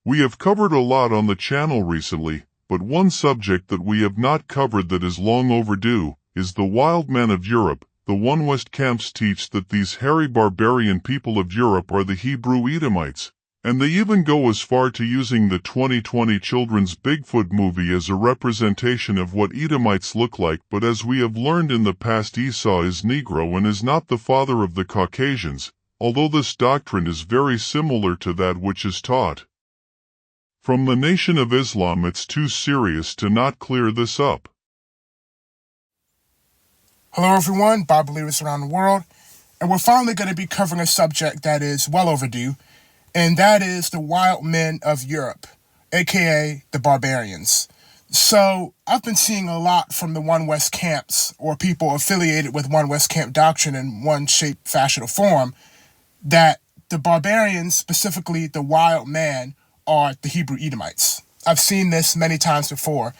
We have covered a lot on the channel recently, but one subject that we have not covered that is long overdue is the wild men of Europe. The One West camps teach that these hairy barbarian people of Europe are the Hebrew Edomites, and they even go as far to using the 2020 children's Bigfoot movie as a representation of what Edomites look like. But as we have learned in the past, Esau is Negro and is not the father of the Caucasians, although this doctrine is very similar to that which is taught from the Nation of Islam. It's too serious to not clear this up. Hello everyone, Bible believers around the world, and we're finally going to be covering a subject that is well overdue, and that is the wild men of Europe, aka the barbarians. So I've been seeing a lot from the One West camps, or people affiliated with One West camp doctrine in one shape, fashion, or form, that the barbarians, specifically the wild man, are the Hebrew Edomites. I've seen this many times before.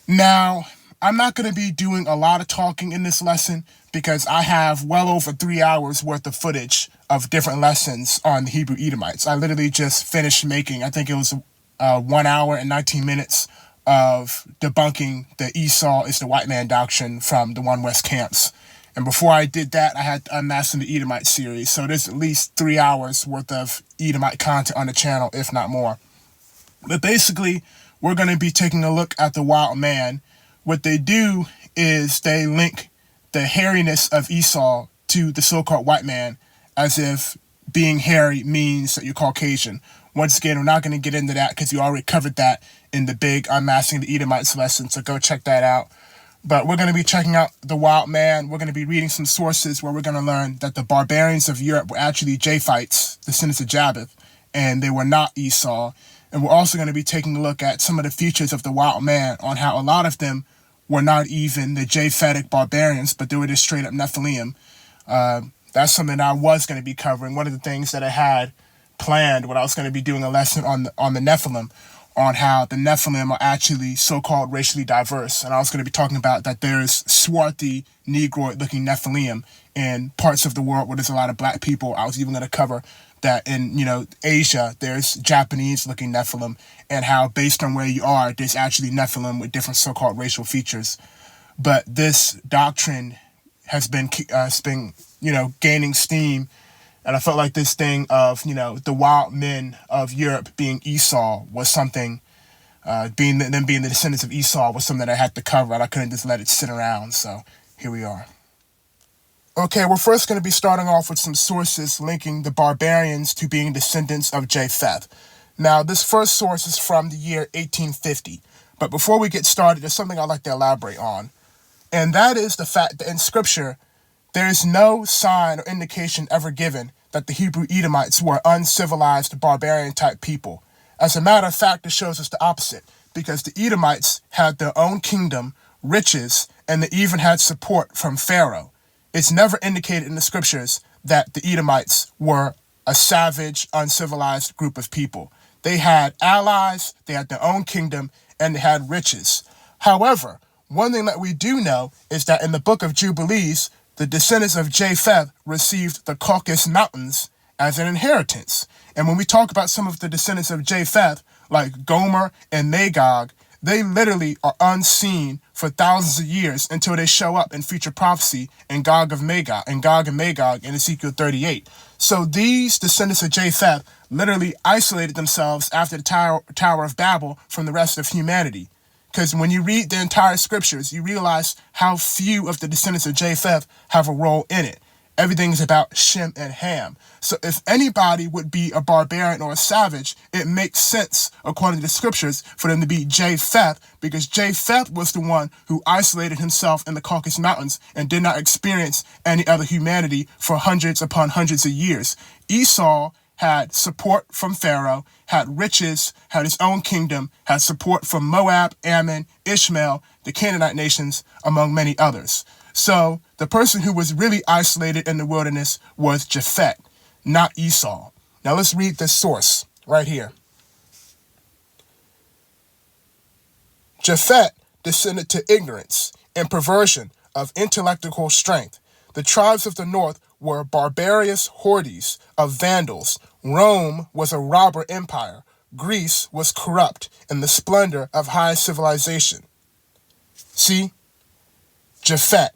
Now, I'm not going to be doing a lot of talking in this lesson because I have well over 3 hours worth of footage of different lessons on the Hebrew Edomites. I literally just finished making, I think it was 1 hour and 19 minutes of debunking the Esau is the white man doctrine from the One West camps. And before I did that, I had Unmasking the Edomite series. So there's at least 3 hours worth of Edomite content on the channel, if not more. But basically, we're going to be taking a look at the wild man. What they do is they link the hairiness of Esau to the so-called white man, as if being hairy means that you're Caucasian. Once again, we're not going to get into that because you already covered that in the big Unmasking the Edomites lesson, so go check that out. But we're going to be checking out the wild man. We're going to be reading some sources where we're going to learn that the barbarians of Europe were actually Japhites, descendants of Japheth, and they were not Esau. And we're also going to be taking a look at some of the features of the wild man, on how a lot of them were not even the Japhetic barbarians, but they were just straight up Nephilim. That's something that I was going to be covering. One of the things that I had planned when I was going to be doing a lesson on the Nephilim, on how the Nephilim are actually so-called racially diverse. And I was going to be talking about that there's swarthy, Negroid-looking Nephilim in parts of the world where there's a lot of black people. I was even going to cover that in, Asia, there's Japanese-looking Nephilim, and how based on where you are, there's actually Nephilim with different so-called racial features. But this doctrine has been gaining steam. And I felt like this thing of, the wild men of Europe being Esau was something, being the descendants of Esau was something that I had to cover, and I couldn't just let it sit around. So here we are. Okay, we're first going to be starting off with some sources linking the barbarians to being descendants of Japheth. Now, this first source is from the year 1850. But before we get started, there's something I'd like to elaborate on. And that is the fact that in Scripture, there is no sign or indication ever given that the Hebrew Edomites were uncivilized, barbarian-type people. As a matter of fact, it shows us the opposite, because the Edomites had their own kingdom, riches, and they even had support from Pharaoh. It's never indicated in the Scriptures that the Edomites were a savage, uncivilized group of people. They had allies, they had their own kingdom, and they had riches. However, one thing that we do know is that in the book of Jubilees, the descendants of Japheth received the Caucasus Mountains as an inheritance. And when we talk about some of the descendants of Japheth, like Gomer and Magog, they literally are unseen for thousands of years until they show up in future prophecy in Gog and Magog in Ezekiel 38. So these descendants of Japheth literally isolated themselves after the Tower of Babel from the rest of humanity. Because when you read the entire scriptures, you realize how few of the descendants of Japheth have a role in it. Everything is about Shem and Ham. So if anybody would be a barbarian or a savage, it makes sense, according to the scriptures, for them to be Japheth, because Japheth was the one who isolated himself in the Caucasus Mountains and did not experience any other humanity for hundreds upon hundreds of years. Esau had support from Pharaoh, had riches, had his own kingdom, had support from Moab, Ammon, Ishmael, the Canaanite nations, among many others. So the person who was really isolated in the wilderness was Japheth, not Esau. Now let's read this source right here. Japheth descended to ignorance and perversion of intellectual strength. The tribes of the north were barbarous hordes of Vandals. Rome was a robber empire. Greece was corrupt in the splendor of high civilization. See? Japheth.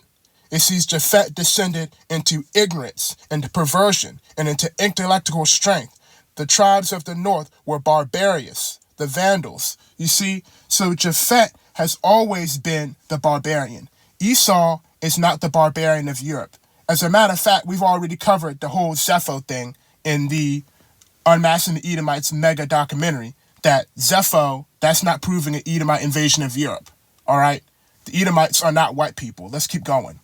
It sees Japheth descended into ignorance, into perversion, and into intellectual strength. The tribes of the north were barbarous, the Vandals. You see, so Japheth has always been the barbarian. Esau is not the barbarian of Europe. As a matter of fact, we've already covered the whole Zepho thing in the Unmasking the Edomites mega documentary, that Zepho, that's not proving an Edomite invasion of Europe. All right? The Edomites are not white people. Let's keep going.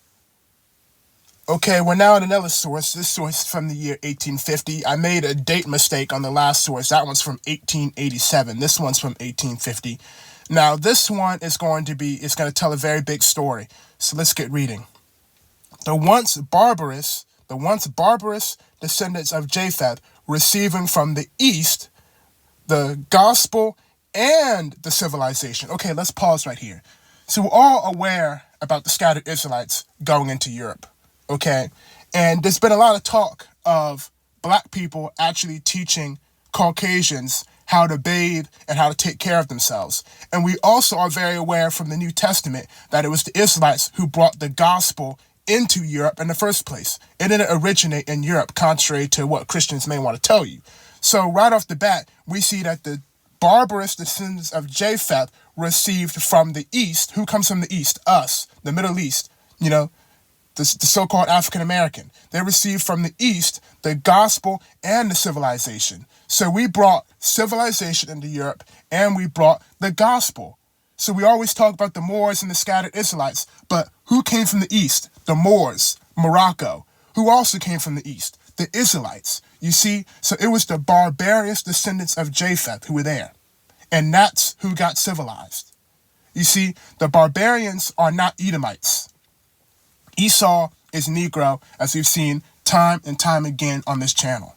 Okay, we're now at another source. This source is from the year 1850. I made a date mistake on the last source. That one's from 1887. This one's from 1850. Now, this one is going to tell a very big story. So let's get reading. The once barbarous descendants of Japheth receiving from the east the gospel and the civilization. Okay, let's pause right here. So we're all aware about the scattered Israelites going into Europe. Okay, and there's been a lot of talk of black people actually teaching Caucasians how to bathe and how to take care of themselves. And we also are very aware from the New Testament that it was the Israelites who brought the gospel into Europe in the first place. It didn't originate in Europe, contrary to what Christians may want to tell you. So right off the bat, we see that the barbarous descendants of Japheth received from the east. Who comes from the east? Us, the Middle East, the so-called African American. They received from the east the gospel and the civilization. So we brought civilization into Europe and we brought the gospel. So we always talk about the Moors and the scattered Israelites, but who came from the east? The Moors, Morocco. Who also came from the east? The Israelites. You see, so it was the barbarous descendants of Japheth who were there. And that's who got civilized. You see, the barbarians are not Edomites. Esau is Negro, as we've seen time and time again on this channel.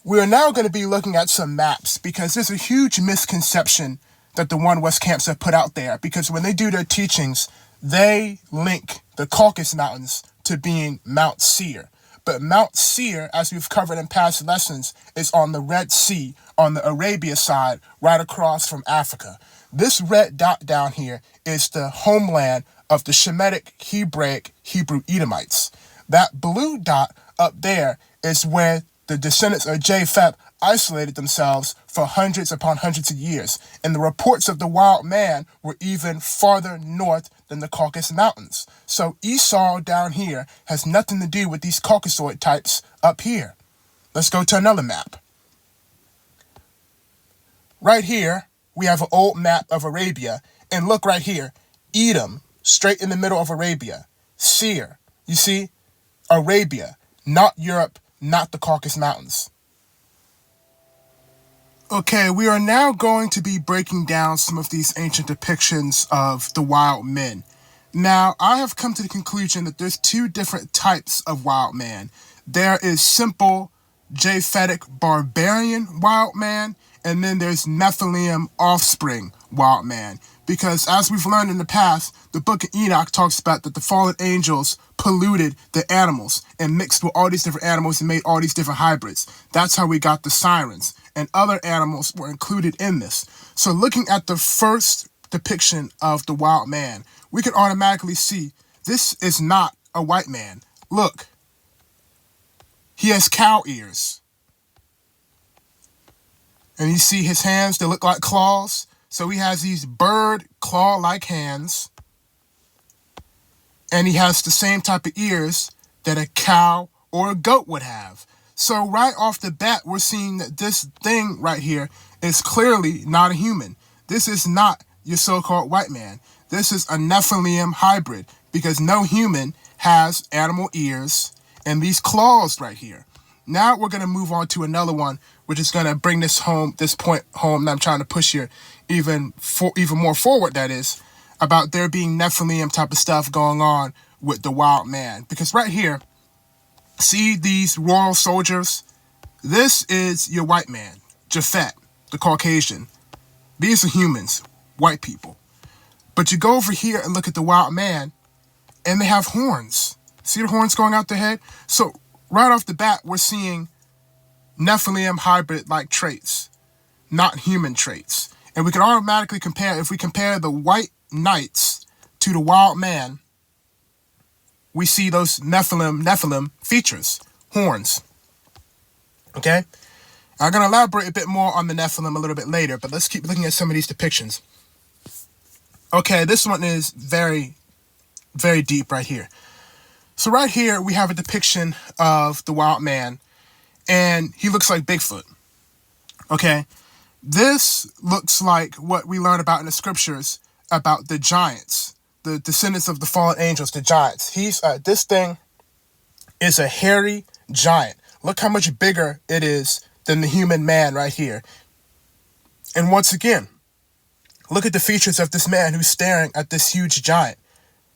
We are now going to be looking at some maps because there's a huge misconception that the One West camps have put out there, because when they do their teachings, they link the Caucasus Mountains to being Mount Seir. But Mount Seir, as we've covered in past lessons, is on the Red Sea, on the Arabia side, right across from Africa. This red dot down here is the homeland of the Shemitic Hebraic Hebrew Edomites. That blue dot up there is where the descendants of Japheth isolated themselves for hundreds upon hundreds of years, and the reports of the wild man were even farther north than the Caucasus Mountains. So Esau down here has nothing to do with these Caucasoid types up here. Let's go to another map. Right here, we have an old map of Arabia, and look right here, Edom, straight in the middle of Arabia. Seir, you see, Arabia, not Europe, not the Caucasus Mountains. Okay, we are now going to be breaking down some of these ancient depictions of the wild men. Now, I have come to the conclusion that there's two different types of wild man. There is simple Japhetic barbarian wild man, and then there's Nephilim offspring wild man. Because as we've learned in the past, the book of Enoch talks about that the fallen angels polluted the animals and mixed with all these different animals and made all these different hybrids. That's how we got the sirens, and other animals were included in this. So looking at the first depiction of the wild man, we can automatically see this is not a white man. Look, he has cow ears. And you see his hands, they look like claws. So he has these bird claw-like hands. And he has the same type of ears that a cow or a goat would have. So right off the bat, we're seeing that this thing right here is clearly not a human. This is not your so-called white man. This is a Nephilim hybrid, because no human has animal ears and these claws right here. Now we're going to move on to another one, which is going to bring this point home that I'm trying to push here even more forward, that is, about there being Nephilim type of stuff going on with the wild man. Because right here, see these royal soldiers? This is your white man, Japheth, the Caucasian. These are humans, white people. But you go over here and look at the wild man, and they have horns. See the horns going out their head? So right off the bat, we're seeing Nephilim hybrid-like traits. not human traits. And we can automatically compare, if we compare the white knights to the wild man, we see those Nephilim features, horns. Okay? I'm going to elaborate a bit more on the Nephilim a little bit later, but let's keep looking at some of these depictions. Okay, this one is very, very deep right here. So right here, we have a depiction of the wild man, and he looks like Bigfoot. Okay? This looks like what we learn about in the scriptures about the giants, the descendants of the fallen angels, the giants. This thing is a hairy giant. Look how much bigger it is than the human man right here. And once again, look at the features of this man who's staring at this huge giant.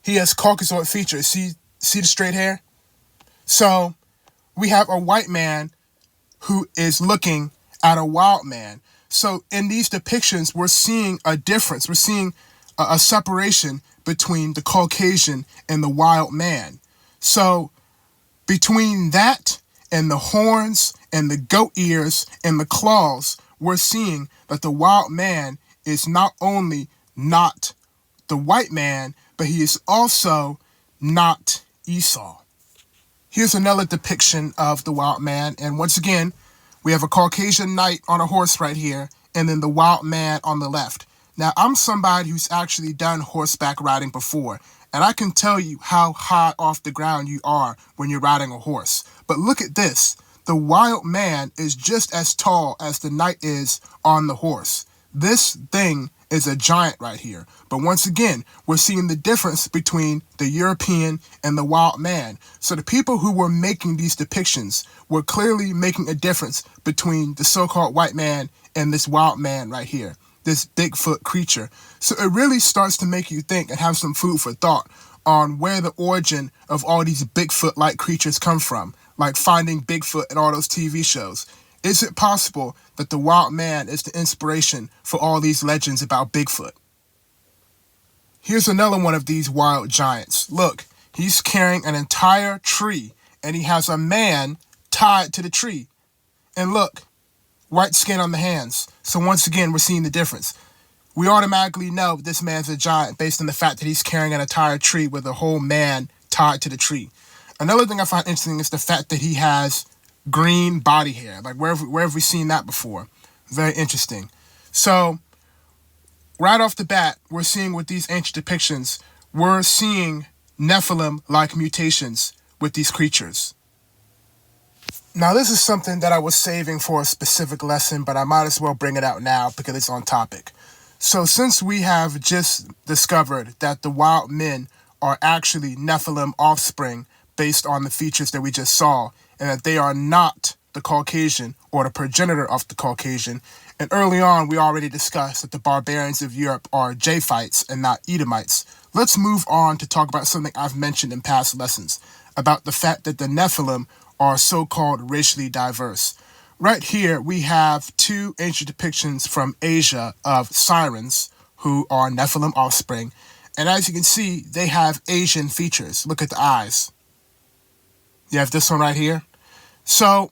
He has Caucasoid features. See the straight hair? So we have a white man who is looking at a wild man. So in these depictions, we're seeing a difference. We're seeing a separation between the Caucasian and the wild man. So between that and the horns and the goat ears and the claws, we're seeing that the wild man is not only not the white man, but he is also not Esau. Here's another depiction of the wild man. And once again, we have a Caucasian knight on a horse right here, and then the wild man on the left. Now, I'm somebody who's actually done horseback riding before, and I can tell you how high off the ground you are when you're riding a horse. But look at this. The wild man is just as tall as the knight is on the horse. This thing is a giant right here. But once again, we're seeing the difference between the European and the wild man. So the people who were making these depictions were clearly making a difference between the so-called white man and this wild man right here, this Bigfoot creature. So it really starts to make you think and have some food for thought on where the origin of all these Bigfoot-like creatures come from, like Finding Bigfoot and all those TV shows. Is it possible that the wild man is the inspiration for all these legends about Bigfoot? Here's another one of these wild giants. Look, he's carrying an entire tree, and he has a man tied to the tree. And look, white skin on the hands. So once again, we're seeing the difference. We automatically know this man's a giant based on the fact that he's carrying an entire tree with a whole man tied to the tree. Another thing I find interesting is the fact that he has green body hair. Like, where have we seen that before? Very interesting. So right off the bat, we're seeing with these ancient depictions, we're seeing Nephilim-like mutations with these creatures. Now, this is something that I was saving for a specific lesson, but I might as well bring it out now because it's on topic. So since we have just discovered that the wild men are actually Nephilim offspring based on the features that we just saw, and that they are not the Caucasian or the progenitor of the Caucasian. And early on, we already discussed that the barbarians of Europe are Japhites and not Edomites. Let's move on to talk about something I've mentioned in past lessons, about the fact that the Nephilim are so-called racially diverse. Right here, we have two ancient depictions from Asia of sirens who are Nephilim offspring. And as you can see, they have Asian features. Look at the eyes. You have this one right here. So,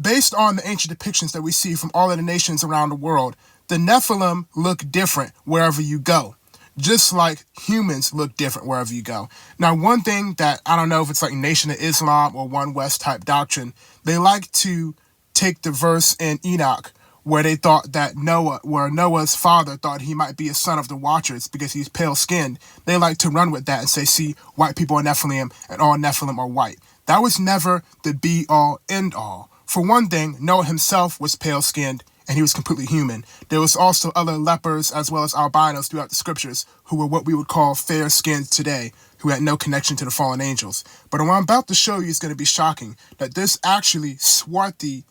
based on the ancient depictions that we see from all of the nations around the world, the Nephilim look different wherever you go, just like humans look different wherever you go. Now, one thing that, I don't know if it's like Nation of Islam or One West type doctrine, they like to take the verse in Enoch where they thought that Noah's father thought he might be a son of the Watchers because he's pale-skinned. They like to run with that and say, see, white people are Nephilim and all Nephilim are white. That was never the be-all, end-all. For one thing, Noah himself was pale-skinned and he was completely human. There was also other lepers as well as albinos throughout the scriptures who were what we would call fair-skinned today, who had no connection to the fallen angels. But what I'm about to show you is going to be shocking, that there's actually swarthy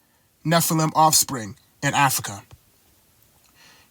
Nephilim offspring in Africa.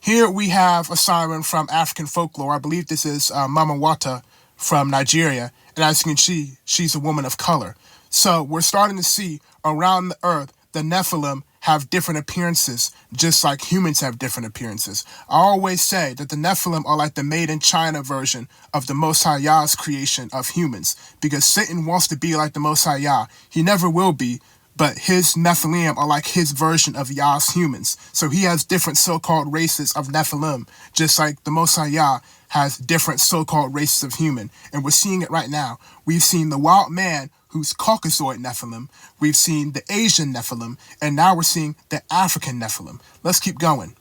Here we have a siren from African folklore. I believe this is Mama Wata from Nigeria. And as you can see, she's a woman of color. So we're starting to see around the earth, the Nephilim have different appearances, just like humans have different appearances. I always say that the Nephilim are like the made in China version of the Most High Yah's creation of humans, because Satan wants to be like the Most High Yah. He never will be, but his Nephilim are like his version of Yah's humans. So he has different so-called races of Nephilim, just like the Most High Yah has different so-called races of human. And we're seeing it right now. We've seen the wild man, who's Caucasoid Nephilim. We've seen the Asian Nephilim. And now we're seeing the African Nephilim. Let's keep going.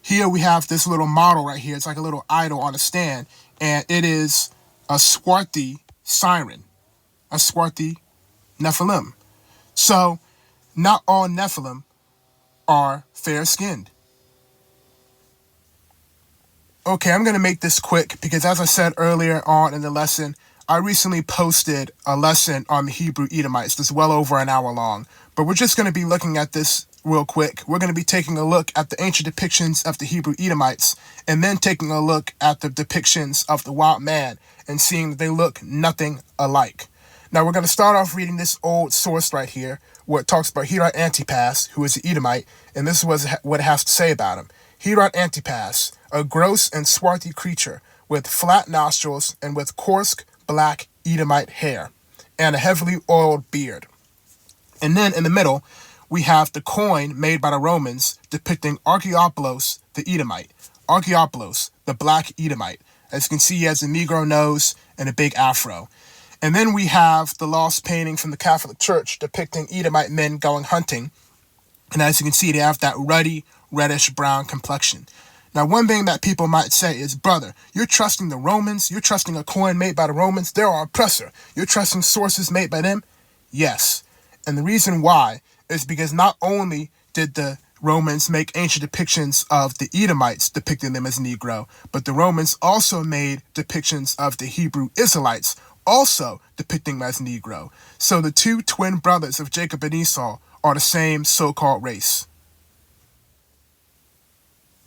Here we have this little model right here. It's like a little idol on a stand. And it is a swarthy siren. A swarthy Nephilim. So, not all Nephilim are fair-skinned. Okay, I'm going to make this quick because as I said earlier on in the lesson, I recently posted a lesson on the Hebrew Edomites that's well over an hour long. But we're just going to be looking at this real quick. We're going to be taking a look at the ancient depictions of the Hebrew Edomites and then taking a look at the depictions of the wild man and seeing that they look nothing alike. Now, we're going to start off reading this old source right here, where it talks about Hebrew Antipas, who is an Edomite, and this is what it has to say about him. Hebrew Antipas, a gross and swarthy creature, with flat nostrils and with coarse black Edomite hair, and a heavily oiled beard. And then in the middle, we have the coin made by the Romans depicting Archaeopoulos, the Edomite. Archaeopoulos, the black Edomite. As you can see, he has a Negro nose and a big afro. And then we have the lost painting from the Catholic Church depicting Edomite men going hunting. And as you can see, they have that ruddy, reddish-brown complexion. Now, one thing that people might say is, brother, you're trusting the Romans? You're trusting a coin made by the Romans? They're our oppressor. You're trusting sources made by them? Yes. And the reason why is because not only did the Romans make ancient depictions of the Edomites depicting them as Negro, but the Romans also made depictions of the Hebrew Israelites also depicting them as Negro. So the two twin brothers of Jacob and Esau are the same so-called race.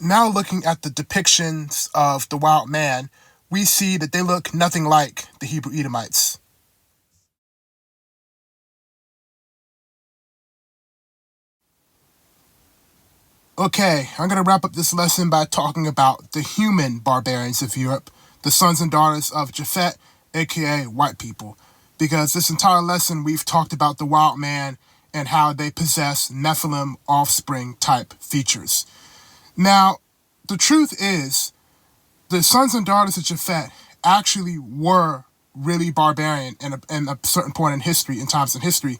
Now looking at the depictions of the wild man, we see that they look nothing like the Hebrew Edomites. Okay, I'm going to wrap up this lesson by talking about the human barbarians of Europe, the sons and daughters of Japheth, aka white people. Because this entire lesson we've talked about the wild man and how they possess Nephilim offspring type features. Now, the truth is, the sons and daughters of Japheth actually were really barbarian in a certain point in history, in times in history.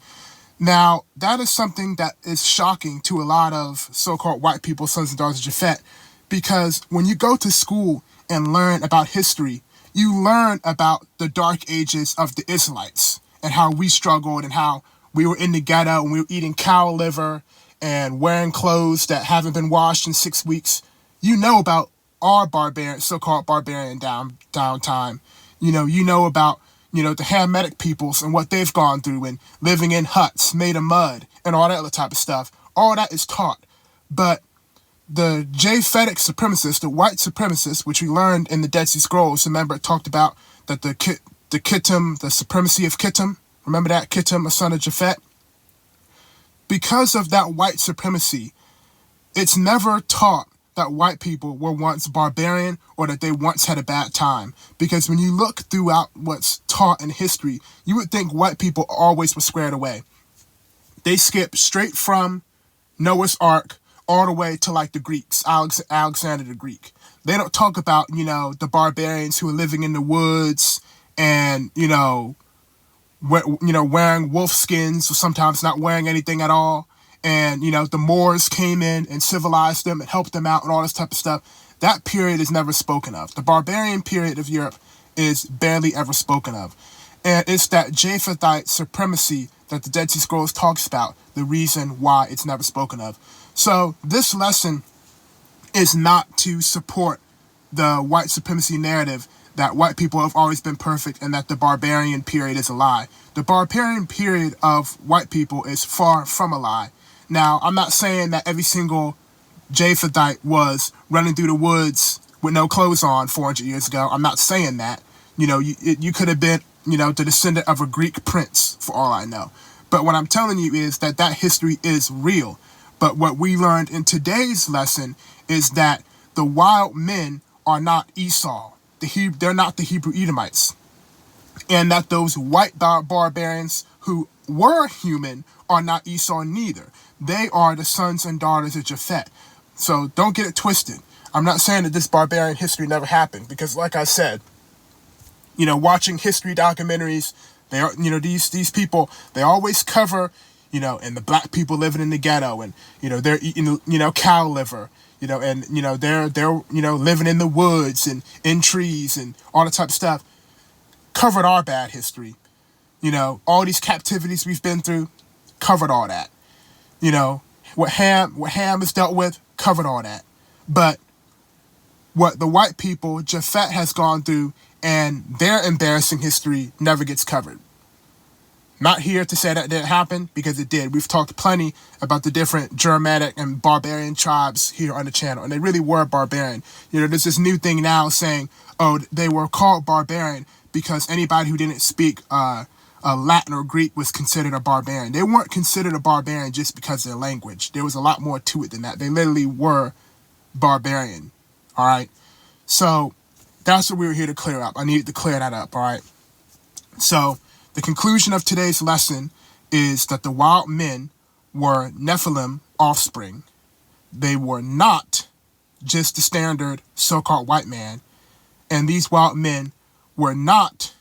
Now, that is something that is shocking to a lot of so-called white people, sons and daughters of Japheth, because when you go to school and learn about history, you learn about the dark ages of the Israelites and how we struggled and how we were in the ghetto and we were eating cow liver and wearing clothes that haven't been washed in 6 weeks. You know about our barbarian, so-called barbarian downtime. You know about, the Hamitic peoples and what they've gone through and living in huts made of mud and all that other type of stuff. All that is taught. But the Japhetic supremacists, the white supremacists, which we learned in the Dead Sea Scrolls, remember it talked about that the Kittim, the supremacy of Kittim, remember that? Kittim, a son of Japheth? Because of that white supremacy, it's never taught that white people were once barbarian or that they once had a bad time. Because when you look throughout what's taught in history, you would think white people always were squared away. They skip straight from Noah's Ark all the way to like the Greeks, Alexander the Greek. They don't talk about, the barbarians who are living in the woods and, wearing wolf skins or sometimes not wearing anything at all. And, the Moors came in and civilized them and helped them out and all this type of stuff. That period is never spoken of. The barbarian period of Europe is barely ever spoken of. And it's that Japhethite supremacy that the Dead Sea Scrolls talks about, the reason why it's never spoken of. So this lesson is not to support the white supremacy narrative that white people have always been perfect and that the barbarian period is a lie. The barbarian period of white people is far from a lie. Now, I'm not saying that every single Japhethite was running through the woods with no clothes on 400 years ago. I'm not saying that. You could have been, the descendant of a Greek prince, for all I know. But what I'm telling you is that history is real. But what we learned in today's lesson is that the wild men are not Esau. They're not the Hebrew Edomites. and that those white barbarians who were human are not Esau neither. They are the sons and daughters of Japheth. So don't get it twisted. I'm not saying that this barbarian history never happened, because like I said, watching history documentaries, they are, these people, they always cover, and the black people living in the ghetto, and, they're eating, cow liver, and, they're living in the woods and in trees and all that type of stuff. Covered our bad history. All these captivities we've been through, covered all that. What Ham has dealt with, covered all that. But what the white people, Japheth, has gone through and their embarrassing history never gets covered. Not here to say that didn't happen, because it did. We've talked plenty about the different Germanic and barbarian tribes here on the channel, and they really were barbarian. There's this new thing now saying, oh, they were called barbarian because anybody who didn't speak Latin or Greek was considered a barbarian. They weren't considered a barbarian just because of their language. There was a lot more to it than that. They literally were barbarian. All right. So that's what we were here to clear up. I needed to clear that up. All right. So the conclusion of today's lesson is that the wild men were Nephilim offspring. They were not just the standard so-called white man. And these wild men were not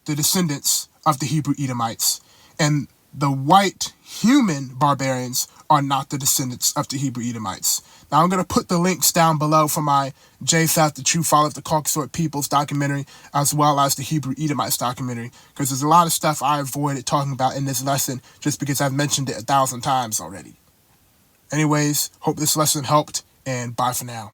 the descendants of the Hebrew Edomites. And the white human barbarians are not the descendants of the Hebrew Edomites. Now, I'm going to put the links down below for my Japheth, the True Fall of the Caucasoid Peoples documentary, as well as the Hebrew Edomites documentary, because there's a lot of stuff I avoided talking about in this lesson just because I've mentioned it 1,000 times already. Anyways, hope this lesson helped, and bye for now.